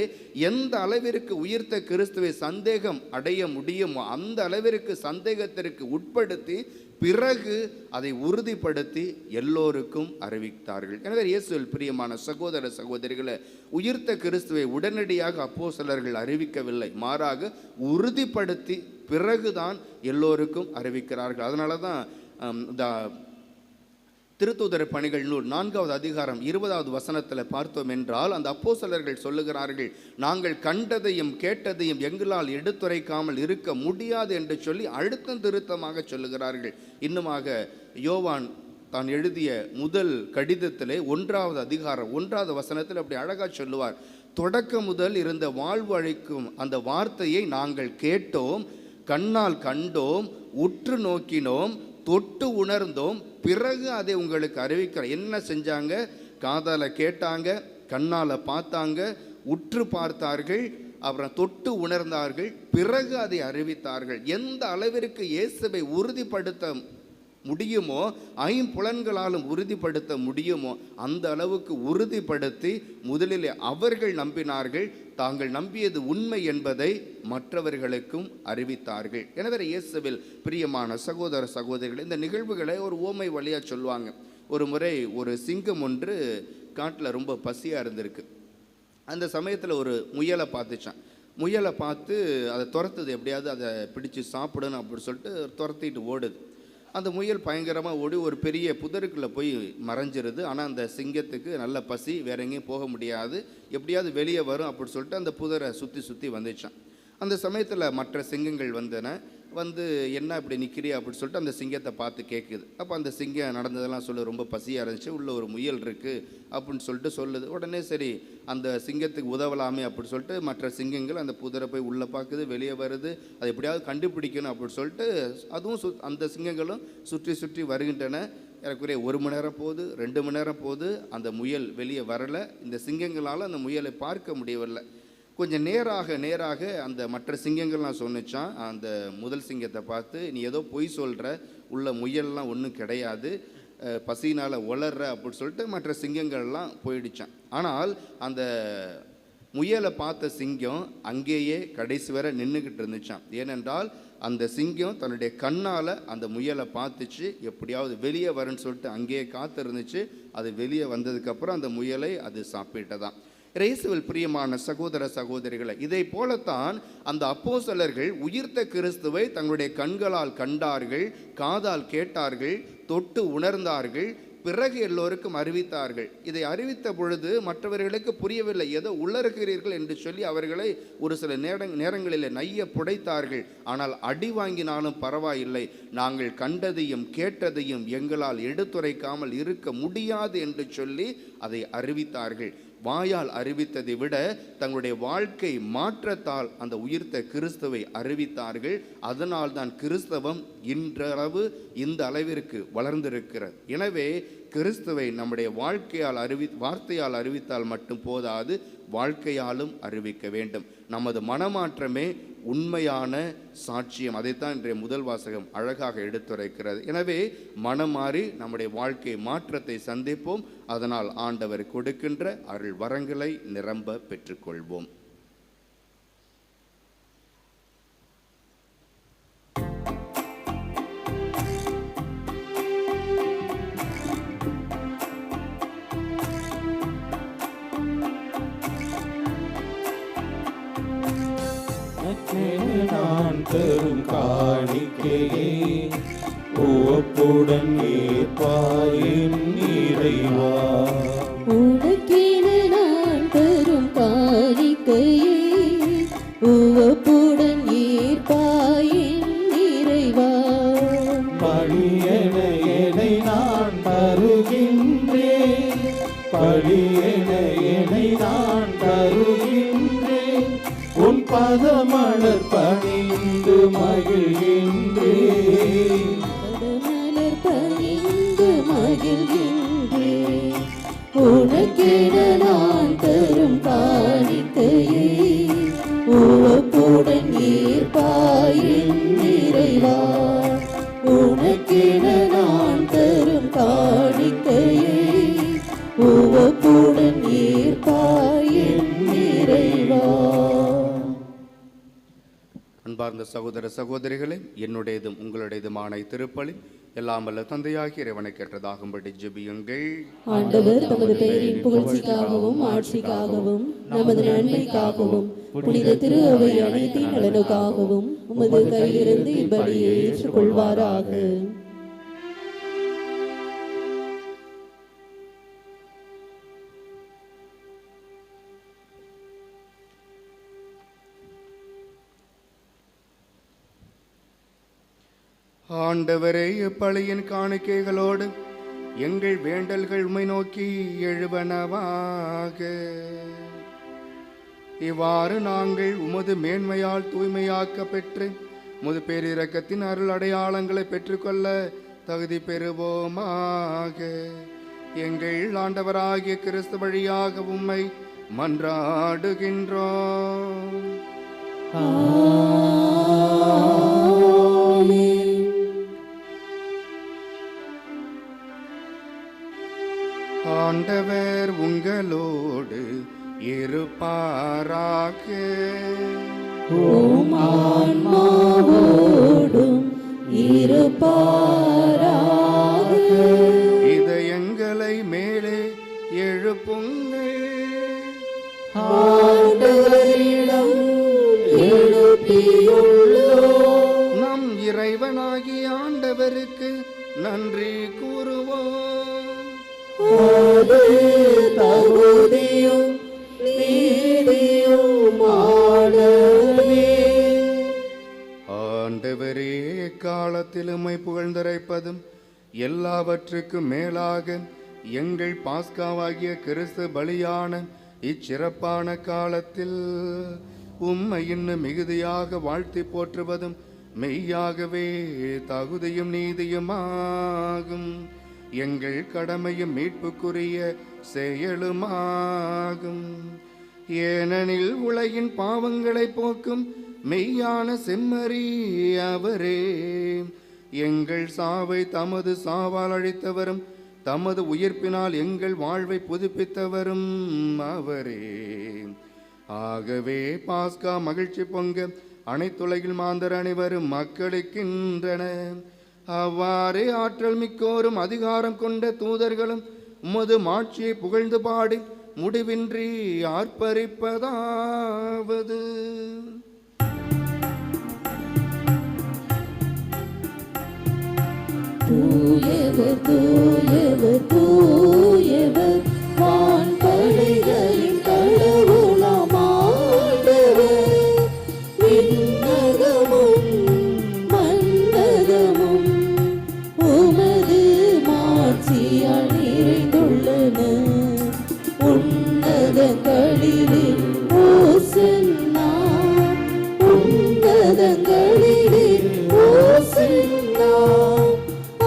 எந்த அளவிற்கு உயிர்த்த கிறிஸ்துவை சந்தேகம் அடைய முடியுமோ அந்த அளவிற்கு சந்தேகத்திற்கு உட்படுத்தி பிறகு அதை உறுதிப்படுத்தி எல்லோருக்கும் அறிவித்தார்கள். எனவே இயேசுவில் பிரியமான சகோதர சகோதரிகளை, உயிர்த்த கிறிஸ்துவை உடனடியாக அப்போஸ்தலர்கள் அறிவிக்கவில்லை, மாறாக உறுதிப்படுத்தி பிறகுதான் எல்லோருக்கும் அறிவிக்கிறார்கள். அதனால தான் திருத்தூதர் பணிகள் நூல் 4வது அதிகாரம் 20வது வசனத்தில் பார்த்தோம் என்றால், அந்த அப்போஸ்தலர்கள் சொல்லுகிறார்கள், நாங்கள் கண்டதையும் கேட்டதையும் எங்களால் எடுத்துரைக்காமல் இருக்க முடியாது என்று சொல்லி அழுத்தம் திருத்தமாக சொல்லுகிறார்கள். இன்னுமாக யோவான் தான் எழுதிய முதல் கடிதத்திலே 1வது அதிகாரம் 1வது வசனத்தில் அப்படி அழகாக சொல்லுவார், தொடக்க முதல் இருந்த வாழ்வு அளிக்கும் அந்த வார்த்தையை நாங்கள் கேட்டோம், கண்ணால் கண்டோம், உற்று நோக்கினோம், தொட்டு உணர்ந்தோம், பிறகு அதை உங்களுக்கு அறிவிக்கிறோம். என்ன செஞ்சாங்க? காதால கேட்டாங்க, கண்ணால் பார்த்தாங்க, உற்று பார்த்தார்கள், அப்புறம் தொட்டு உணர்ந்தார்கள், பிறகு அதை அறிவித்தார்கள். எந்த அளவிற்கு இயேசுவை உறுதிப்படுத்த முடியுமோ, ஐம்புலன்களாலும் உறுதிப்படுத்த முடியுமோ அந்த அளவுக்கு உறுதிப்படுத்தி முதலில் அவர்கள் நம்பினார்கள். தாங்கள் நம்பியது உண்மை என்பதை மற்றவர்களுக்கும் அறிவித்தார்கள். எனவே இயேசுவில் பிரியமான சகோதர சகோதரிகள், இந்த நிகழ்வுகளை ஒரு ஓமை வழியாக சொல்லுவாங்க. ஒரு முறை ஒரு சிங்கம் ஒன்று காட்டில் ரொம்ப பசியாக இருந்திருக்கு. அந்த சமயத்தில் ஒரு முயலை பார்த்துச்சான். முயலை பார்த்து அதை துரத்துது, எப்படியாவது அதை பிடிச்சி சாப்பிடணும் அப்படின்னு சொல்லிட்டு துரத்திட்டு ஓடுது. அந்த முயல் பயங்கரமாக ஓடி ஒரு பெரிய புதருக்குள்ளே போய் மறைஞ்சிருது. ஆனால் அந்த சிங்கத்துக்கு நல்ல பசி, வேற எங்கேயும் போக முடியாது, எப்படியாவது வெளியே வரும் அப்படின்னு சொல்லிட்டு அந்த புதரை சுற்றி வந்துச்சான். அந்த சமயத்தில் மற்ற சிங்கங்கள் வந்து என்ன இப்படி நிற்கிறியா அப்படின்னு சொல்லிட்டு அந்த சிங்கத்தை பார்த்து கேட்குது. அப்போ அந்த சிங்கம் நடந்ததெல்லாம் சொல்லு, ரொம்ப பசியாக இருந்துச்சு, உள்ள ஒரு முயல் இருக்குது அப்படின்னு சொல்லிட்டு சொல்லுது. உடனே சரி அந்த சிங்கத்துக்கு உதவலாமே அப்படின்னு சொல்லிட்டு மற்ற சிங்கங்கள் அந்த புதரை போய் உள்ளே பார்க்குது, வெளியே வருது, அதை எப்படியாவது கண்டுபிடிக்கணும் அப்படின்னு சொல்லிட்டு அதுவும் அந்த சிங்கங்களும் சுற்றி வருகின்றன. எனக்குரிய 1 மணி நேரம் போகுது, 2 மணி நேரம் போகுது, அந்த முயல் வெளியே வரலை. இந்த சிங்கங்களால் அந்த முயலை பார்க்க முடியவில்லை. கொஞ்சம் நேராக அந்த மற்ற சிங்கங்கள்லாம் சொன்னிச்சான் அந்த முதல் சிங்கத்தை பார்த்து, நீ ஏதோ பொய் சொல்கிற, உள்ள முயல்லாம் ஒன்றும் கிடையாது, பசினால் உளர்ற அப்படின்னு சொல்லிட்டு மற்ற சிங்கங்கள்லாம் போயிடுச்சான். ஆனால் அந்த முயலை பார்த்த சிங்கம் அங்கேயே கடைசி வரை நின்றுக்கிட்டு இருந்துச்சான். ஏனென்றால் அந்த சிங்கம் தன்னுடைய கண்ணால் அந்த முயலை பார்த்துச்சு, எப்படியாவது வெளியே வரும்னு சொல்லிட்டு அங்கேயே காத்து இருந்துச்சு. அது வெளியே வந்ததுக்கப்புறம் அந்த முயலை அது சாப்பிட்டதான். இயேசுவில் பிரியமான சகோதர சகோதரிகளை, இதை போலத்தான் அந்த அப்போஸ்தலர்கள் உயிர்த்த கிறிஸ்துவை தங்களுடைய கண்களால் கண்டார்கள், காதால் கேட்டார்கள், தொட்டு உணர்ந்தார்கள், பிறகு எல்லோருக்கும் அறிவித்தார்கள். இதை அறிவித்த பொழுது மற்றவர்களுக்கு புரியவில்லை, ஏதோ உளறுகிறீர்கள் என்று சொல்லி அவர்களை ஒரு சில நேரங்களில் நைய புடைத்தார்கள். ஆனால் அடி வாங்கினாலும் பரவாயில்லை, நாங்கள் கண்டதையும் கேட்டதையும் எங்களால் எடுத்துரைக்காமல் இருக்க முடியாது என்று சொல்லி அதை அறிவித்தார்கள். வாயால் அறிவித்ததை விட தங்களுடைய வாழ்க்கை மாற்றத்தால் அந்த உயிர்த்த கிறிஸ்துவை அறிவித்தார்கள். அதனால் தான் கிறிஸ்தவம் இன்றளவு இந்த அளவிற்கு வளர்ந்திருக்கிறது. எனவே கிறிஸ்துவை நம்முடைய வார்த்தையால் அறிவித்தால் மட்டும் போதாது, வாழ்க்கையாலும் அறிவிக்க வேண்டும். நமது மனமாற்றமே உண்மையான சாட்சியம். அதைத்தான் இன்றைய முதல் வாசகம் அழகாக எடுத்துரைக்கிறது. எனவே மனம் மாறி நம்முடைய வாழ்க்கை மாற்றத்தை சந்திப்போம். அதனால் ஆண்டவர் கொடுக்கின்ற அருள் வரங்களை நிரம்ப பெற்றுக்கொள்வோம். நான் தரும் காணிக்கையை உவப்புடன் ஏற்பாயின் இறைவா. உனக்கென நான் தரும் காணிக்கையை உவப்புடன் ஏற்பாயின் இறைவா. பலியென எனை நான் தருகின்றேன், பலியென எனை நான் தருகின்றேன், உன் பதமலர் பணிந்து மகிழ்கின்றேன். பதமலர் பணிந்து மகிழ்கின்றேன். உனக்கென நான் தரும் காணிக்கையை உவப்புடன் ஏற்பாயின் இறைவா. உனக்கென நான் தரும் காணிக்கையை உவப்புடன் ஏற்பாயின் இறைவா. அன்பார்ந்த சகோதர சகோதரிகளே, என்னுடையதும் உங்களுடையதுமான திருப்பலி எல்லாம் வல்ல தந்தையாகிய இறைவனை கேட்டதாகும்படி ஜெபியுங்கள். ஆண்டவர் தமது பெயரின் புகழ்ச்சிக்காகவும் ஆட்சிக்காகவும் நமது நன்மைக்காகவும் புனித திரு அவை அனைத்தின் நலனுக்காகவும் உமது கையிலிருந்து இப்படியே ஏற்றுக்கொள்வாராக. ஆண்டவரே, இப்பலியின் காணிக்கைகளோடு எங்கள் வேண்டல்கள் உம்மை நோக்கி எழுவனவாக. இவ்வாறு நாங்கள் உமது மேன்மையால் தூய்மையாக்க பெற்று உமது பேரிரக்கத்தின் அருள் அடையாளங்களை பெற்றுக்கொள்ள தகுதி பெறுவோமாக. எங்கள் ஆண்டவராகிய கிறிஸ்து வழியாக உம்மை மன்றாடுகின்றோம். ஆண்டவர் உங்களோடு இருப்பாராக. உம் ஆன்மாவோடும் இருப்பாராக. இதயங்களை மேலே எழுப்புங்கள். ஆண்டவரிடம் எழுப்பியுள்ளோம். நம் இறைவனாகிய ஆண்டவருக்கு நன்றி கூறுவோம். அது தகுதியும் நீதியுமானதே. ஆண்டவரே, காலத்தில் உம்மை புகழ்ந்துரைப்பதும் எல்லாவற்றுக்கும் மேலாக எங்கள் பாஸ்காவாகிய கிறிஸ்து பலியான இச்சிறப்பான காலத்தில் உம்மை இன்னும் மிகுதியாக வாழ்த்தி போற்றுவதும் மெய்யாகவே தகுதியும் நீதியுமாகும். எங்கள் கடமையும் மீட்புக்குரிய செயலுமாகும். ஏனெனில் உலகின் பாவங்களை போக்கும் மெய்யான செம்மறி அவரே. எங்கள் சாவை தமது சாவால் அழித்தவரும் தமது உயிர்ப்பினால் எங்கள் வாழ்வை புதுப்பித்தவரும் அவரே. ஆகவே பாஸ்கா மகிழ்ச்சி பொங்க அனைத்துலகில் மாந்தர் அனைவரும் மக்களுக்கின்றன. அவ்வாறே ஆற்றல் மிக்கோரும் அதிகாரம் கொண்ட தூதர்களும் உமது மாட்சியை புகழ்ந்து பாடி முடிவின்றி ஆர்ப்பரிப்பதாவது. தூயவர் தூயவர் தூயவர் வான்படைகளின் கடவுளாம் ஆண்டவர். விண்ணகமும் மண்ணகமும் உமது மாட்சியால் நிறைந்துள்ளன. உன்னதங்களிலே ஓசன்னா, உன்னதங்களிலே ஓசன்னா.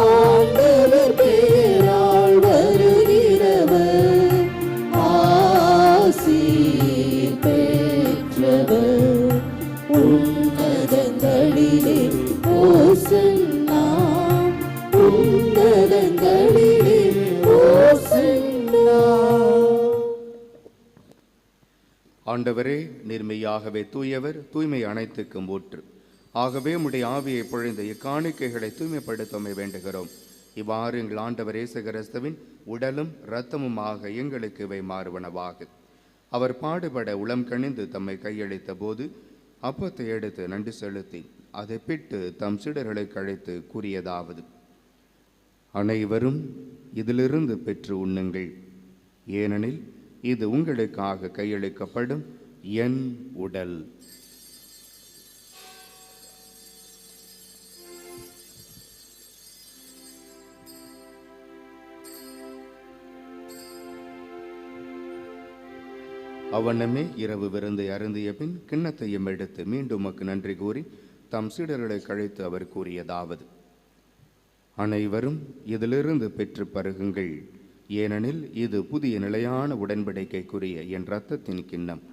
ஆண்டவர் பெயரால் வருகிறவர் ஆசீர் பெற்றவர். உன்னதங்களிலே ஓசன்னா, உன்னதங்களிலே ஓசன்னா. ஆண்டவரே, நிர்மையாகவே தூயவர், தூய்மை அனைத்துக்கும் ஊற்று. ஆகவே உம்முடைய ஆவியை பொழிந்த இக்காணிக்கைகளை தூய்மைப்படுத்தமை வேண்டுகிறோம். இவ்வாறு எங்கள் ஆண்டவர் இயேசு கிறிஸ்துவின் உடலும் இரத்தமுமாக எங்களுக்கு இவை மாறுவனவாக. அவர் பாடுபட உளம் கணிந்து தம்மை கையளித்த போது அப்பத்தை எடுத்து நன்றி செலுத்தி அதை பிட்டு தம் சீடர்களை அழைத்து கூறியதாவது: அனைவரும் இதிலிருந்து பெற்று உண்ணுங்கள், ஏனெனில் இது உங்களுக்காக கையளிக்கப்படும் என் உடல். அவனமே இரவு விருந்தை அருந்திய பின் கிண்ணத்தையும் எடுத்து மீண்டும் உமக்கு நன்றி கூறி தம் சீடர்களை அழைத்து அவர் கூறியதாவது: அனைவரும் இதிலிருந்து பெற்று பருகுங்கள், ஏனெனில் இது புதிய நிலையான உடன்படிக்கைக்குரிய என் இரத்தத்தின் கிண்ணம்.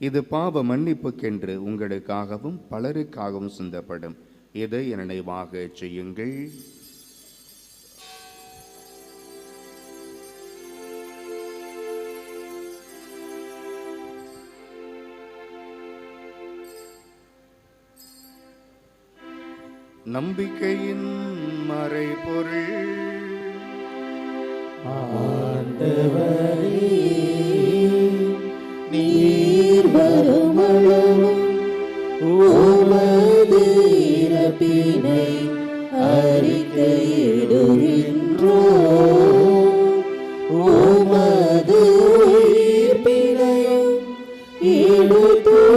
இது பாவ மன்னிப்புக்கென்று உங்களுக்காகவும் பலருக்காகவும் சிந்தப்படும். இதை என் நினைவாக செய்யுங்கள். நம்பிக்கையின் மறைபொருள். ஆண்டவரே, நீர் வருமளவும் உமது இறப்பினை அறிக்கையிடுகின்றோம், உமது உயிர்ப்பினையும் எடுத்துரைக்கின்றோம்.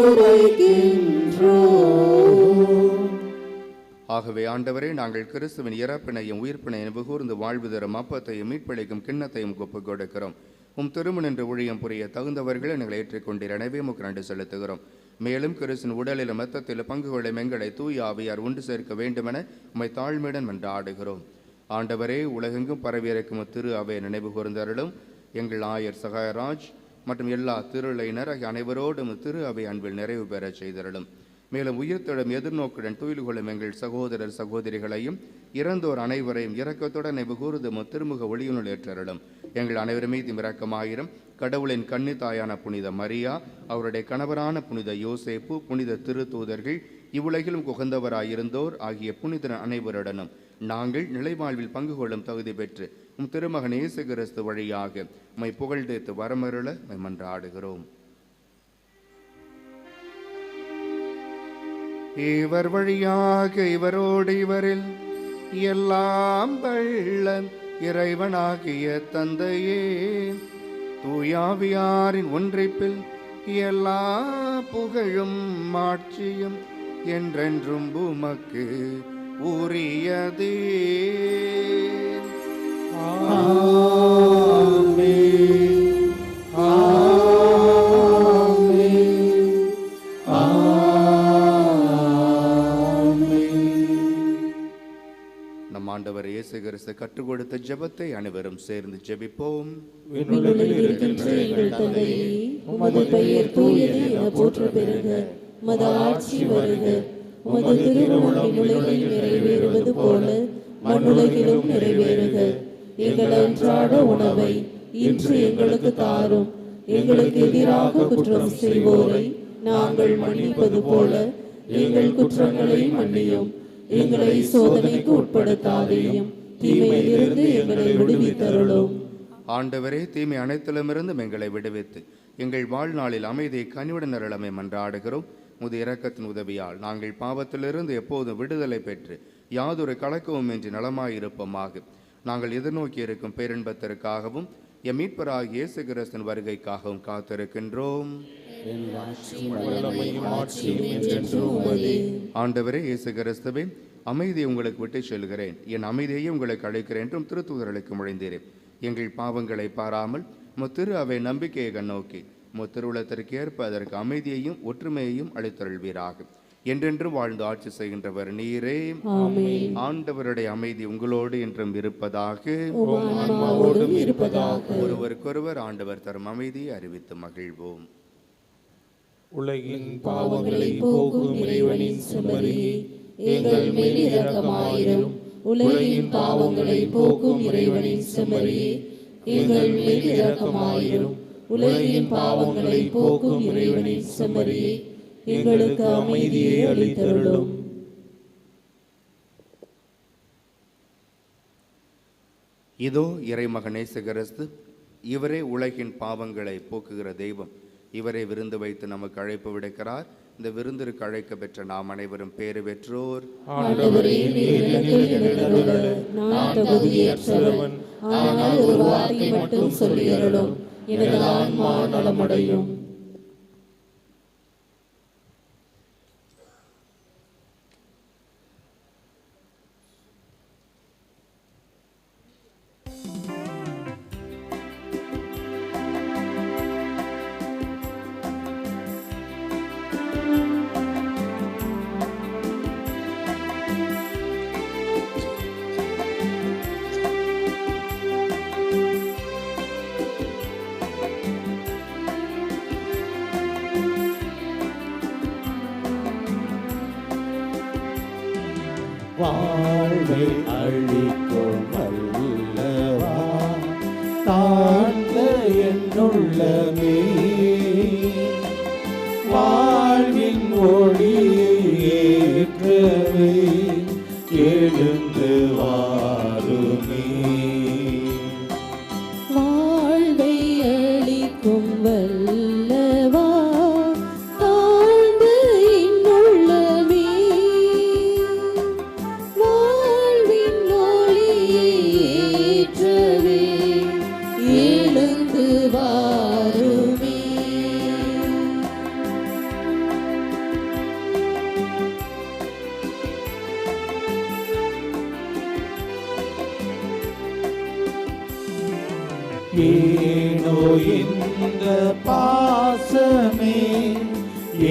ஆகவே ஆண்டவரே, நாங்கள் கிறிஸ்துவின் இறப்பினையும் உயிர்ப்பினையும் புகூர்ந்து வாழ்வு தரும் அப்பத்தையும் மீட்பளிக்கும் கிண்ணத்தையும் ஒப்புக் கொடுக்கிறோம். திருமணன்று ஊழியம் புரிய தகுந்தவர்களை எங்களை ஏற்றுக்கொண்டீர். எனவே உமக்கு நன்றி செலுத்துகிறோம். மேலும் கிறிஸ்துவின் உடலிலும் இரத்தத்திலும் பங்கு கொள்ளும் எங்களை தூய ஆவியார் ஒன்று சேர்க்க வேண்டுமென உம்மை தாழ்மையுடன் மன்றாடுகிறோம். ஆண்டவரே, உலகெங்கும் பரவியிருக்கும் திரு அவை நினைவு கூர்ந்தருளும். எங்கள் ஆயர் சகாயராஜ் மற்றும் எல்லா திருளையினர் ஆகிய அனைவரோடும் திரு அவை அன்பில் நிறைவு பெற செய்தருளும். மேலும் உயிர்த்தெழும் எதிர்நோக்குடன் துயில் கொள்ளும் எங்கள் சகோதரர் சகோதரிகளையும் இறந்தோர் அனைவரையும் இரக்கத்துடன் நினைவு கூர்ந்து திருமுக ஒளியினுள் ஏற்றருளும். எங்கள் அனைவரும் மீது இரக்கமாயிரும். கடவுளின் கன்னி தாயான புனித மரியா, அவருடைய கணவரான புனித யோசேப்பு, புனித திருத்தூதர்கள், இவ்வுலகிலும் உகந்தவராயிருந்தோர் ஆகிய புனிதர் அனைவருடனும் நாங்கள் நிலைவாழ்வில் பங்கு கொள்ளும் தகுதி பெற்று திருமகன் இயேசு கிறிஸ்து வழியாக உம்மை புகழ்ந்தேத்து வரமருள மன்றாடுகிறோம். இவர் வழியாக இவரோடு இவரில் எல்லாம் வல்ல இறைவனாகிய தந்தையே, தூயாவியாரின் ஒன்றிப்பில் எல்லா புகழும் மாட்சியும் என்றென்றும் உமக்கு உரியதே. ஆண்டவர் இயேசு கிறிஸ்து கற்றுக் கொடுத்த ஜெபத்தை அனைவரும் சேர்ந்து ஜெபிப்போம். உமது பெயர் தூயது என போற்ற பெறுக, உமது ஆட்சி வருக, உமது திருவுளம் விண்ணுலகில் நிறைவேறுவது போல மண்ணுலகிலும் நிறைவேறுக. எங்கள் அன்றாட உணவை இன்று எங்களுக்கு தாரும். எங்களுக்கு எதிராக குற்றம் செய்வோரை நாங்கள் மன்னிப்பது போல எங்கள் குற்றங்களை மன்னியும். எங்களை சோதனைக்கு உட்படுத்தாதேயும், தீமையிலிருந்து எங்களை விடுவித்தருளும். ஆண்டவரே, தீமை அனைத்திலுமிருந்து எங்களை விடுவித்து எங்கள் வாழ்நாளில் அமைதியை கனிவுடன் அருளமை மன்றாடுகிறோம். முது இரக்கத்தின் உதவியால் நாங்கள் பாவத்திலிருந்து எப்போதும் விடுதலை பெற்று யாதொரு கலக்கமும் இன்றி நலமாயிருப்போமாக. நாங்கள் எதிர்நோக்கி இருக்கும் பேரின்பத்திற்காகவும் எம் மீட்பராகிய இயேசு கிறிஸ்துவின் வருகைக்காகவும் காத்திருக்கின்றோம். ஆண்டவரே இயேசு கிறிஸ்துவே, அமைதியை உங்களுக்கு விட்டு செல்கிறேன், என் அமைதியை உங்களுக்கு அழைக்கிறேன் என்றும் திருத்தூதர்களுக்கு முழைந்தீரேன். எங்கள் பாவங்களை பாராமல் திரு அவை நம்பிக்கையை கண்ணோக்கி திருவுளத்திற்கு ஏற்ப அதற்கு அமைதியையும் ஒற்றுமையையும் அளித்தருள்வீராக. என்றென்றும் வாழ்ந்து ஆட்சி செய்கின்றவர் நீரே. ஆண்டவருடைய அமைதி உங்களோடு என்றும் இருப்பதாக. ஒருவருக்கொருவர் ஆண்டவர் தரும் அமைதியை அறிவித்து மகிழ்வோம். உலகின் பாவங்களை போக்கும் இறைவனின் செம்மறியே, எங்கள் மேல் இரக்கமாயிரும். உலகின் பாவங்களை போக்கும் இறைவனின் செம்மறியே, எங்கள் மேல் இரக்கமாயிரும். உலகின் பாவங்களை போக்கும் இறைவனின் செம்மறியே, எங்களுக்கு அமைதியை அளித்தருளும். இதோ இறைமகன் இயேசு கிறிஸ்து, இவரே உலகின் பாவங்களை போக்குகிற தெய்வம். இவரை விருந்து வைத்து நமக்கு அழைப்பு விடுக்கிறார். இந்த விருந்திற்கு அழைக்க பெற்ற நாம் அனைவரும் பேறு பெற்றோர். ஆண்டவரே, நீர் எனக்கு எழுந்தருள நான் தகுதியற்றவன். ஆனால் ஒரு வார்த்தை மட்டும் சொல்லியருளும், எனது ஆன்மா நலமடையும். வாழ்வை அழிக்கும் அல்லவா தாழ்ந்த என்னுள்ளமே, வாழ்வின் ஒளியை ஏற்றவே எழுந்து வாருமே. வாழ்வை அளிக்கும் வல்லவா தாழ்ந்த என்னுள்ளமே, வாழ்வின் ஒளியை ஏற்றவே எழுந்து வாருமே. ஏனோ இந்த பாசமே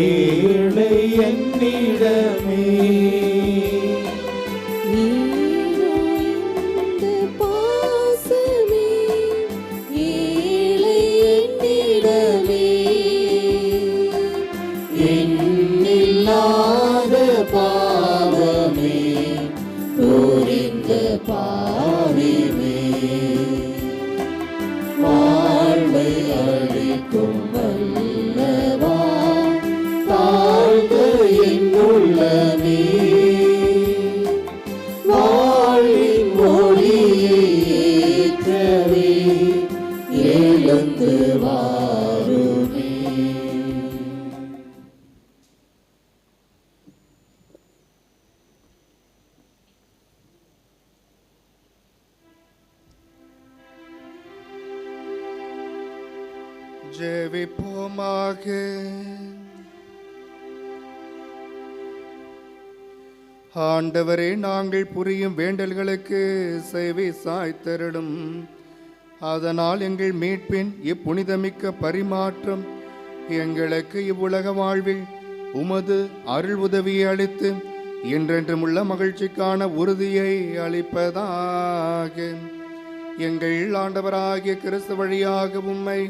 ஏழை என்னிடமே, ஏனோ இந்த பாசமே ஏழை என்னிடமே, எண்ணில்லாத பாவமே புரிந்த பாவிமே, வாழ்வை அளிக்கும் வல்லவா தாழ்ந்த என்னுள்ளமே, வாழ்வின் ஒளியை ஏற்றவே எழுந்து வாருமே. ஜெபிப்போமாக. ஆண்டவரே, நாங்கள் புரியும் வேண்டல்களுக்கு செவி சாய்த்தருளும். அதனால் எங்கள் மீட்பின் இப்புனிதமிக்க பரிமாற்றம் எங்களுக்கு இவ்வுலக வாழ்வில் உமது அருள் உதவியை அளித்து என்றென்றுமுள்ள மகிழ்ச்சிக்கான உறுதியை அளிப்பதாக. எங்கள் ஆண்டவராகிய கிறிஸ்து வழியாக உம்மை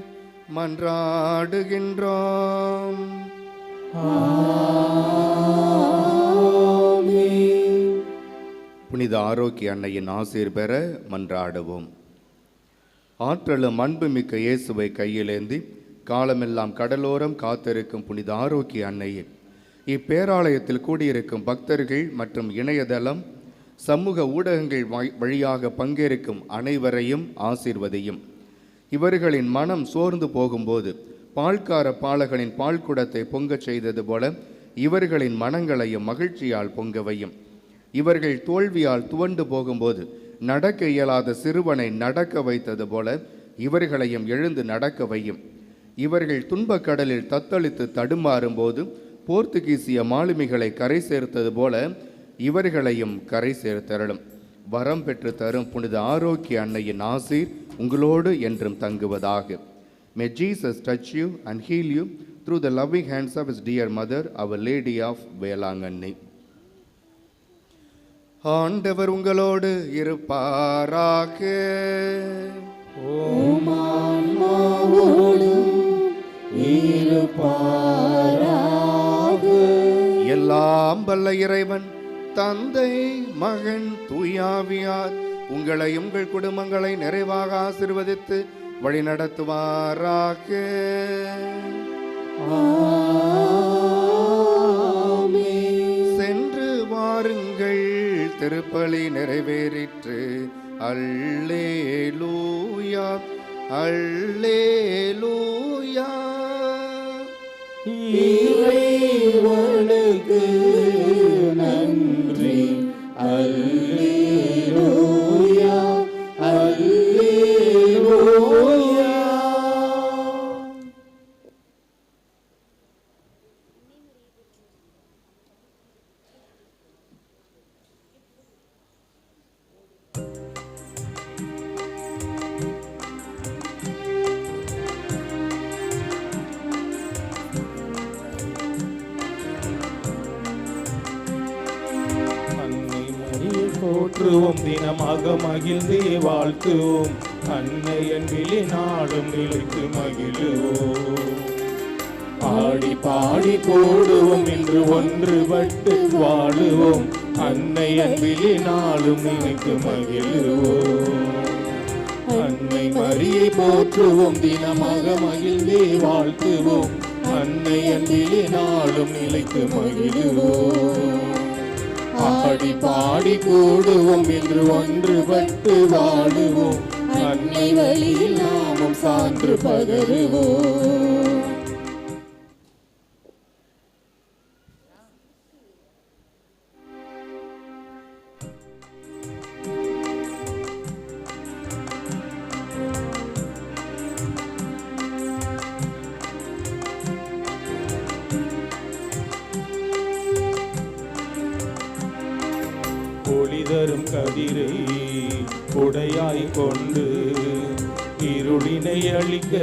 மன்றாடுகின்றோம். புனித ஆரோக்கிய அன்னையின் ஆசீர் பெற மன்றாடுவோம். ஆற்றலும் அன்புமிக்க இயேசுவை கையிலேந்தி காலமெல்லாம் கடலோரம் காத்திருக்கும் புனித ஆரோக்கிய அன்னையை, இப்பேராலயத்தில் கூடியிருக்கும் பக்தர்கள் மற்றும் இணையதளம் சமூக ஊடகங்கள் வழியாக பங்கேற்கும் அனைவரையும் ஆசீர்வதியும். இவர்களின் மனம் சோர்ந்து போகும்போது பால்கார பாலகனின் பால்குடத்தை பொங்கச் செய்தது போல இவர்களின் மனங்களையும் மகிழ்ச்சியால் பொங்கவையும். இவர்கள் தோல்வியால் துவண்டு போகும்போது நடக்க இயலாத சிறுவனை நடக்க வைத்தது போல இவர்களையும் எழுந்து நடக்க வையும். இவர்கள் துன்பக் கடலில் தத்தளித்து தடுமாறும்போது போர்த்துகீசிய மாலுமிகளை கரை சேர்த்தது போல இவர்களையும் கரை சேர்த்தருளும். வரம் பெற்று தரும் புனித ஆரோக்கிய அன்னையின் ஆசீர் உங்களோடு என்றும் தங்குவதாக. May Jesus touch you and heal you through the loving hands of his dear mother, Our Lady of Velankanni. ஆண்டவர் உங்களோடு இருப்பாராக. எல்லாம் வல்ல இறைவன் தந்தை, மகன், தூயாவியார் உங்களை உங்கள் குடும்பங்களை நிறைவாக ஆசீர்வதித்து வழிநடத்துவாராக. சென்று வாருங்கள், திருப்பலி நிறைவேறிற்று. அல்லேலூயா, அல்லேலூயா. இறைவனுக்கு நன்றி. அல்லேலூயா, அல்லேலூயா. போற்றுவோம், தினமாக மகிழ்ந்தே வாழ்த்துவோம். அன்னை அன்பிலே நாடும் நிலைத்து மகிழுவோம். ஆடி பாடி போடுவோம், இன்று ஒன்றுபட்டு வாழுவோம். அன்னை அன்பிலே நாடும் நிலைத்து மகிழுவோம். அன்னை மரியை போற்றுவோம், தினமாக மகிழ்ந்தே வாழ்த்துவோம். அன்னை அன்பிலே நாடும் நிலைத்து மகிழுவோம். ஆடி பாடி கூடுவோம், இன்று ஒன்றுபட்டு வாழுவோம். அன்னை வழியில் நாமும் சான்று பகருவோம். ஒளி தரும் கதிரை உடையாய் கொண்டு இருளினை அழிக்க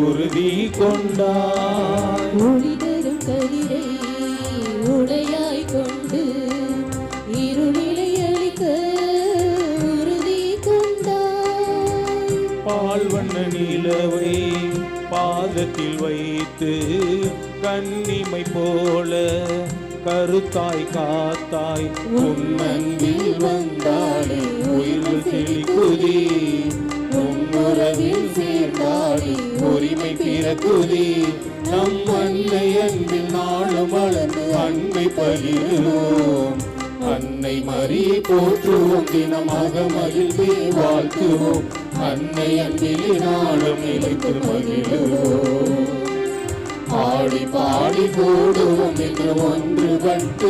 உறுதி கொண்டாய். ஒளி தரும் கதிரை உடையாய் கொண்டு இருளினை அழிக்க உறுதி கொண்டாய். பால் வண்ண நிலவை பாதத்தில் வைத்து கன்னிமை போல கருத்தாய் காத்தாய். உன்னன்பில் வந்தாலே உயிர்கள் செழிக்குதி, உன்னுறவில் சேர்ந்தாலே உரிமை பிறக்குதி. நம் அன்னை அன்பில் நாளும் வளர்ந்து அன்பை பகிருவோம். அன்னை மரியை போற்றுவோம், தினமாக மகிழ்ந்தே வாழ்த்துவோம். அன்னை அன்பிலே நாளும் நிலைத்து மகிழுவோம். ஆடி பாடி போடுவோம், என்று ஒன்றுபட்டு